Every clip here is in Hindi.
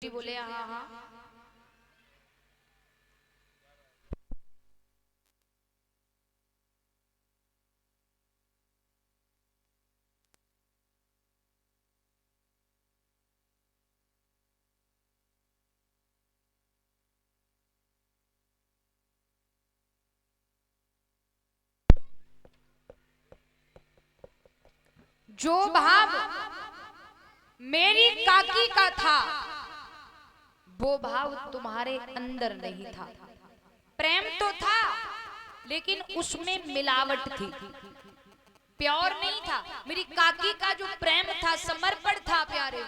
बोले हाँ हाँ। जो भाव मेरी काकी का था वो भाव तुम्हारे अंदर नहीं था। प्रेम तो था लेकिन उसमें मिलावट थी, प्योर नहीं था। मेरी काकी का जो प्रेम था, समर्पण था प्यारे,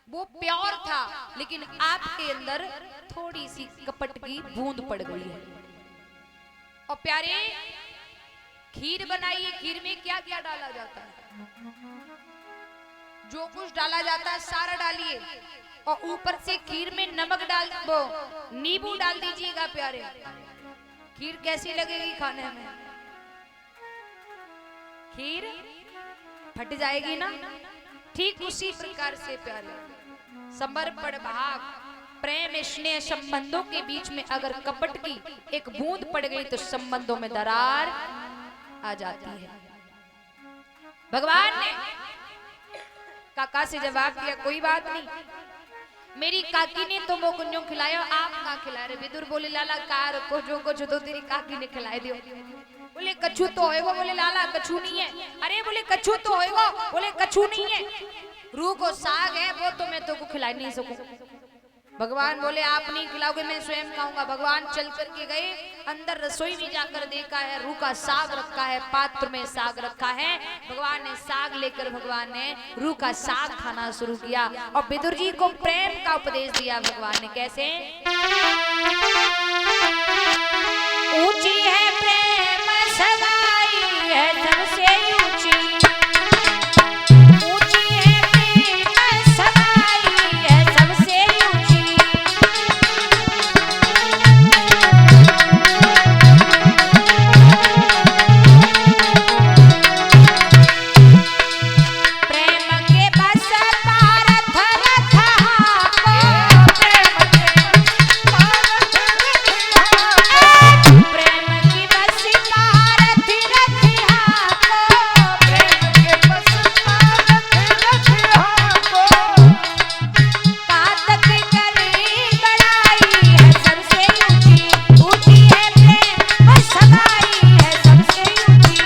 वो प्योर था, लेकिन आपके अंदर थोड़ी सी कपट की बूंद पड़ गई है। और प्यारे, खीर बनाइए, खीर में क्या क्या डाला जाता है? जो कुछ डाला जाता है सारा डालिए, और ऊपर से खीर में नमक डाल वो नींबू डाल दीजिएगा प्यारे। खीर कैसी लगेगी खाने में? खीर फट जाएगी ना। ठीक उसी प्रकार से प्यारे, समर्पण भाव, प्रेम, स्नेह, संबंधों के बीच में अगर कपट की एक बूंद पड़ गई तो संबंधों में दरार आ जाती है। भगवान ने काका से जवाब दिया, कोई बात नहीं, मेरी काकी ने तो मोकुंजों खिलाया, आप कहाँ खिला रहे? विदुर बोले लाला कार को जो कुछ तो तेरी काकी ने खिलाए दियो। बोले कछू तो होएगा। बोले लाला कछू नहीं है। अरे बोले कछू तो होएगा। बोले कछू नहीं है, रूह को साग है, वो तो मैं तो को खिला नहीं सकूं। भगवान बोले आप नहीं खिलाओगे, मैं स्वयं खाऊंगा। भगवान चल करके गए, अंदर रसोई में जाकर देखा है रूह का साग रखा है, पात्र में साग रखा है। भगवान ने साग लेकर भगवान ने रूह का साग खाना शुरू किया और विदुर जी को प्रेम का उपदेश दिया भगवान ने। कैसे? ऊंची है प्रेम सगाई है सबसे ऊंची, ऊंची है प्रेम सगाई है सबसे ऊंची। प्रेम के बस पारथ रथ हाको, प्रेम की बस पारथ रथ हाको, प्रेम के बस पारथ रथ हाको। कातक करी बड़ाई है सबसे ऊंची, ऊंची है प्रेम सगाई है सबसे ऊंची।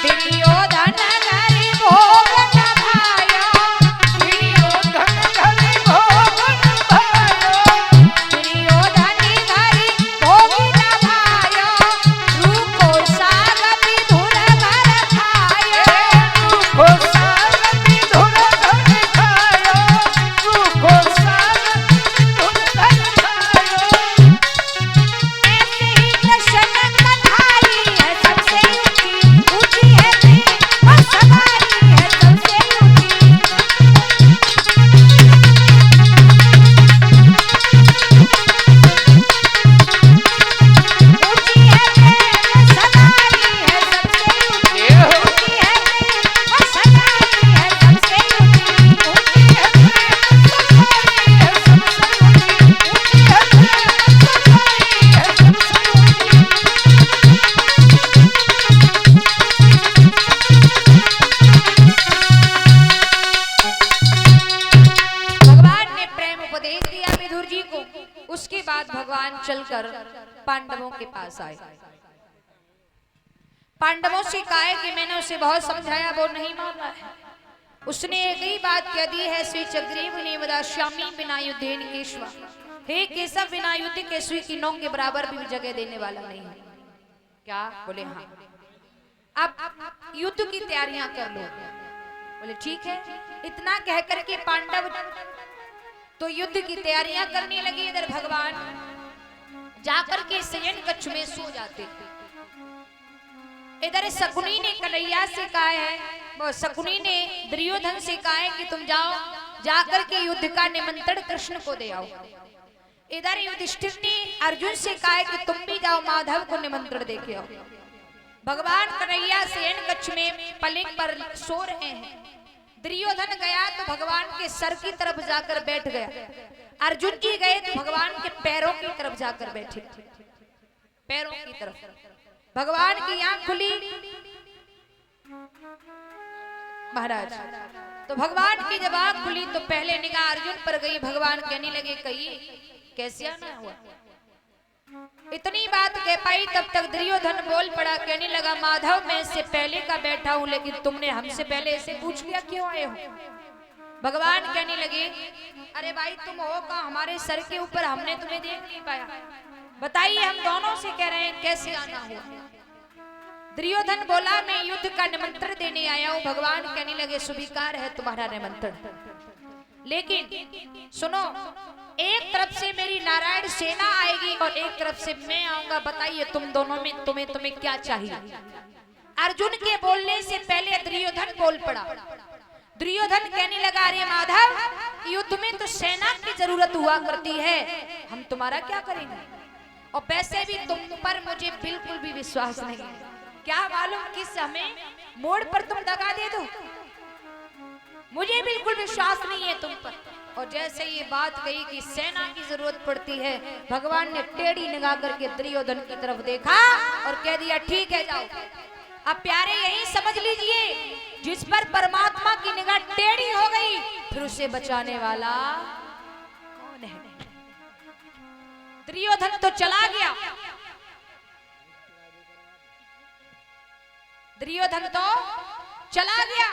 दुर्योधन घरी भोग न भायो, दुर्योधन घरी भोग न भायो, दुर्योधन घरी भोग न भायो। रूह को साग विधुर घर खायो, रूह को साग विधुर घर खायो, रूह को साग विधुर घर खायो। ऐसे ही कृष्ण कन्हाई है सबसे ऊंची, ऊंची है प्रेम सगाई है सबसे ऊंची। ऊंची है प्रेम सगाई है सबसे ऊंची, ऊंची है प्रेम सगाई है सबसे ऊंची, ऊंची है प्रेम सगाई है सबसे ऊंची, ऊंची है प्रेम सगाई है सबसे ऊंची। भगवान ने प्रेम उपदेश दिया विदुर जी को। उसके बाद भगवान चलकर पांडवों के पास आए। पांडवों से कहा है कि मैंने उसे बहुत समझाया, वो नहीं मान रहा है। उसने एक ही बात कह दी है, श्री चक्रीव ने वदाश्यामी बिना युद्धेन केशव, हे केशव बिना युद्ध के सुई की नोक के बराबर भी जगह देने वाला नहीं है। क्या? बोले हाँ, अब युद्ध की तैयारियां कर लो। बोले ठीक है। इतना कह करके पांडव तो युद्ध की तैयारियां करने लगे। इधर भगवान जाकर के शयन कक्ष में सो जाते थे। इधर शकुनी ने कन्हैया से कहा है, वो शकुनी ने दुर्योधन से कहा है कि तुम जाओ, जाकर के युद्ध का निमंत्रण कृष्ण को दे आओ। इधर युधिष्ठिर ने अर्जुन से कहा है कि तुम भी जाओ, माधव को निमंत्रण देके आओ। भगवान कन्हैया शयन कक्ष में पलंग पर सो रहे हैं। दुर्योधन गया तो भगवान के सर की तरफ जाकर बैठ गया। अर्जुन जी गए तो भगवान के पैरों की तरफ जाकर बैठे, पैरों की तरफ। भगवान की आंख खुली महाराज, तो भगवान की जब आंख खुली तो पहले निगाह अर्जुन पर गई। भगवान कहने लगे कहिए कैसे आना हुआ। इतनी बात कह पाई तब तक दुर्योधन बोल पड़ा, कहने लगा माधव मैं इससे पहले का बैठा हूं, लेकिन तुमने हमसे पहले ऐसे पूछ लिया क्यों आए हो। भगवान कहने लगे अरे भाई तुम हो का हमारे सर के ऊपर, हमने तुम्हें देख नहीं पाया, बताइए हम दोनों से कह रहे हैं कैसे आना हुआ। दुर्योधन बोला मैं युद्ध का निमंत्रण देने आया हूं। भगवान कहने लगे स्वीकार है तुम्हारा निमंत्रण, लेकिन सुनो एक तरफ से मेरी नारायण सेना आएगी और एक तरफ से मैं आऊंगा, बताइए तुम दोनों में तुम्हें क्या चाहिए। अर्जुन के बोलने से पहले दुर्योधन बोल पड़ा। दुर्योधन कहने लगा अरे माधव युद्ध में तो सेना की जरूरत हुआ करती है, हम तुम्हारा क्या करेंगे, और वैसे भी तुम पर मुझे बिल्कुल भी विश्वास नहीं है, क्या मालूम किस समय मोड़ पर तुम दगा दे दो, मुझे बिल्कुल विश्वास नहीं है तुम पर। और जैसे ये बात कही कि सेना की जरूरत पड़ती है, भगवान ने टेढ़ी निगाह करके दुर्योधन की तरफ देखा और कह दिया ठीक है जाओ। अब प्यारे यही समझ लीजिए जिस पर परमात्मा की निगाह टेढ़ी हो गई फिर उसे बचाने वाला कौन है। दुर्योधन तो चला गया, दुर्योधन तो चला गया।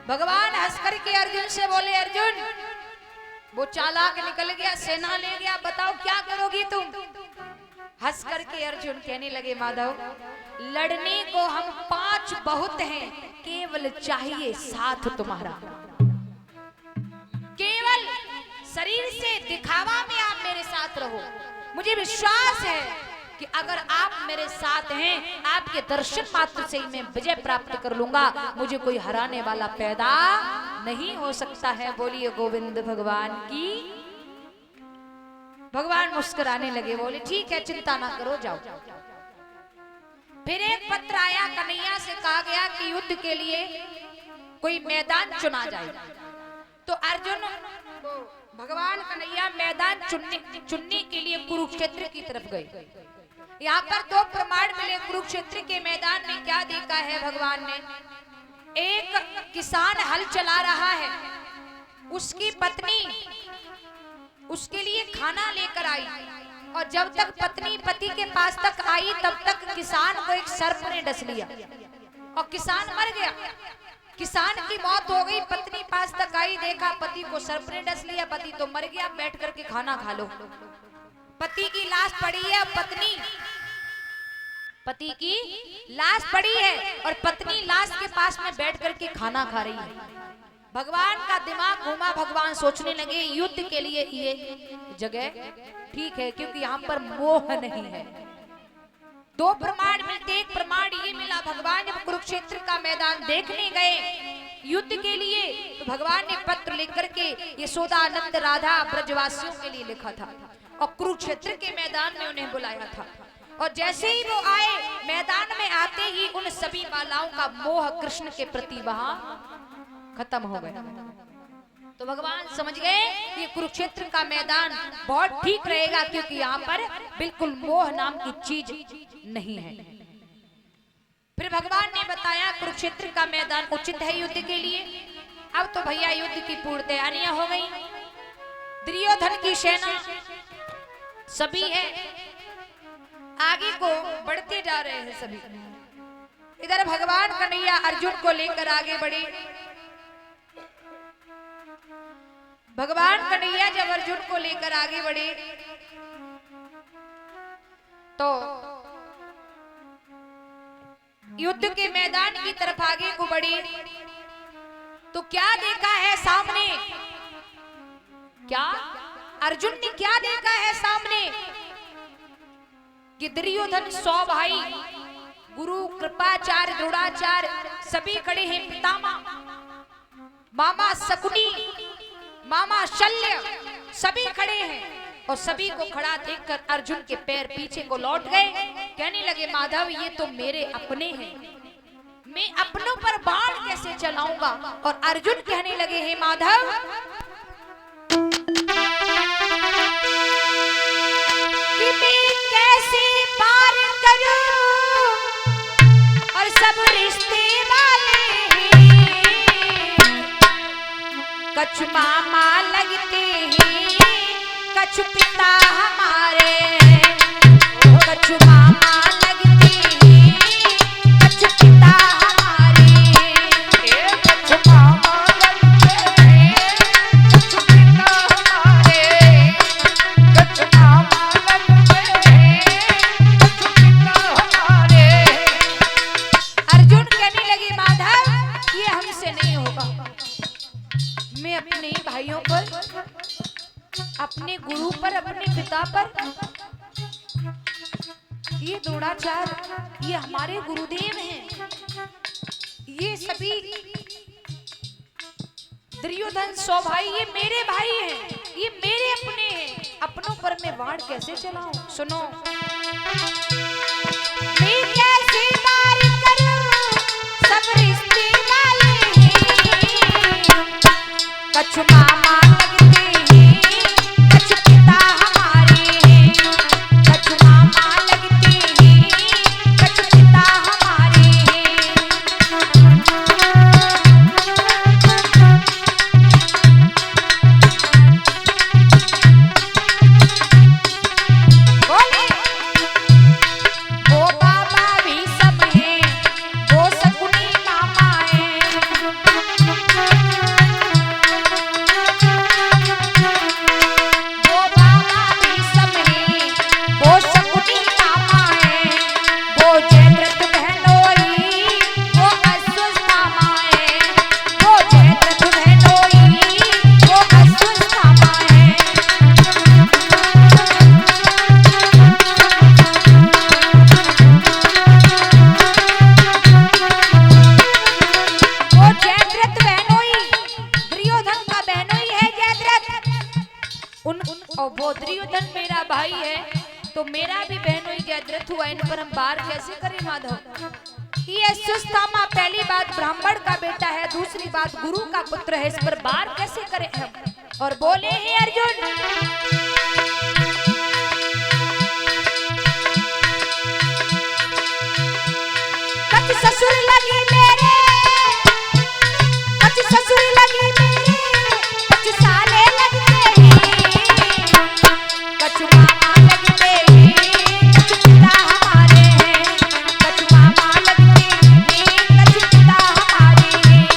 भगवान हंस करके अर्जुन से बोले अर्जुन वो चालाक निकल गया, सेना ले गया, बताओ क्या करोगी तुम। हंस करके अर्जुन कहने लगे माधव लड़ने को हम 5 बहुत हैं, केवल चाहिए साथ तुम्हारा, केवल शरीर से दिखावा में आप मेरे साथ रहो। मुझे विश्वास है कि अगर आप मेरे साथ हैं आपके दर्शन मात्र से ही मैं विजय प्राप्त कर लूंगा, मुझे कोई हराने वाला पैदा नहीं हो सकता है। बोलिए गोविंद भगवान की। भगवान मुस्कुराने लगे, बोले ठीक है चिंता ना करो जाओ। फिर एक पत्र आया, कन्हैया से कहा गया कि युद्ध के लिए कोई मैदान चुना जाए। तो अर्जुन भगवान कन्हैया मैदान चुनने के लिए कुरुक्षेत्र की तरफ गए। यहाँ पर 2 प्रमाण मिले कुरुक्षेत्र के मैदान में। क्या देखा है भगवान ने, एक किसान हल चला रहा है, उसकी पत्नी उसके लिए खाना लेकर आई, और जब तक पत्नी पति के पास तक आई तब तक किसान को एक सर्प ने डस लिया और किसान मर गया। किसान की मौत हो गई, पत्नी पास तक आई, देखा पति को सर्प ने डस लिया, पति तो मर गया, बैठ करके खाना खा लो। पति की लाश पड़ी है, पति की लाश पड़ी है और पत्नी लाश के पास में बैठ करके खाना खा रही है। भगवान का दिमाग घूमा, भगवान सोचने लगे युद्ध के लिए ये जगह ठीक है क्योंकि यहाँ पर मोह नहीं है। 2 प्रमाण मिलते, एक प्रमाण ये मिला भगवान जब कुरुक्षेत्र का मैदान देखने गए युद्ध के लिए तो भगवान ने पत्र लिख करके यशोदा नंद राधा ब्रजवासियों के लिए लिखा था और कुरुक्षेत्र के मैदान में उन्हें बुलाया था। और जैसे ही वो आए मैदान में आते ही उन सभी बालाओं का मोह कृष्ण के प्रति वहां खत्म हो गया। तो भगवान समझ गए कि कुरुक्षेत्र का मैदान बहुत ठीक रहेगा क्योंकि यहाँ पर बिल्कुल मोह नाम की चीज नहीं है। फिर भगवान ने बताया कुरुक्षेत्र का मैदान उचित है युद्ध के लिए। अब तो भैया युद्ध की पूर्ण तैयारियां हो गई, दुर्योधन की सेना सभी है, आगे को बढ़ते जा रहे हैं सभी। इधर भगवान कन्हैया अर्जुन को लेकर आगे बढ़े। भगवान कन्हैया जब अर्जुन को लेकर आगे बढ़े तो युद्ध के मैदान की तरफ आगे को बढ़े तो क्या देखा है सामने, क्या अर्जुन ने क्या देखा है सामने कि दुर्योधन 100 भाई, गुरु कृपाचार्य द्रोणाचार्य सभी खड़े हैं, पितामह मामा शकुनी मामा शल्य सभी खड़े हैं और सभी को खड़ा देखकर अर्जुन के पैर पीछे को लौट गए। कहने लगे माधव ये तो मेरे अपने हैं, मैं अपनों पर बाण कैसे चलाऊंगा। और अर्जुन कहने लगे हे माधव कि मैं कैसे पार करूं, और सब रिश्ते वाले कछु मामा लगते हैं, कछु पिता हमारे, कछु मामा लगते हैं, कछु पिता हमारे, कछु मामा लगते हैं, कछु पिता हमारे, कछु मामा लगते हैं, कछु पिता हमारे। अर्जुन कहने लगे माधव ये हमसे नहीं होगा, मैं अपने भाइयों पर, अपने गुरु पर, अपने पिता पर ये द्रोणाचार्य, ये हमारे गुरुदेव हैं, ये सभी दुर्योधन 100 भाई ये मेरे भाई हैं, ये मेरे अपने हैं, अपनों पर मैं बाण कैसे चलाऊं। सुनो मैं कैसे पार करूं, सब रिश्ते वाले हैं, कछु मामा लगते हैं, कछु पिता हमारे हैं, कछु मामा लगते हैं, कछु पिता हमारे हैं। बोले वो बाबा भी सब हैं, वो सकुनी मामा हैं, वो बाबा भी सब हैं, वो सकुनी मामा हैं, वो जयद्रथ बहनोई, वो अश्वत्थामा हैं, वो जयद्रथ बहनोई, वो अश्वत्थामा हैं। वो जयद्रथ बहनोई, दुर्योधन का बहनोई है जयद्रथ, उन और वो दुर्योधन मेरा भाई है, तो मेरा भी बहनोई जयद्रथ हुआ, इन पर हम बार कैसे करें माधव। ये सुस्तामा पहली बात ब्राह्मण का बेटा है, दूसरी बात गुरु का पुत्र है, इस पर बार कैसे करें हम। और बोले हे अर्जुन कच ससुर लगी मेरे, कच ससुर लगी मेरे, कच साले लगते हैं, कच मामा लगते हैं, कच पिता हमारे हैं, कच मामा लगते हैं, कच पिता हमारे हैं।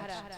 महाराज।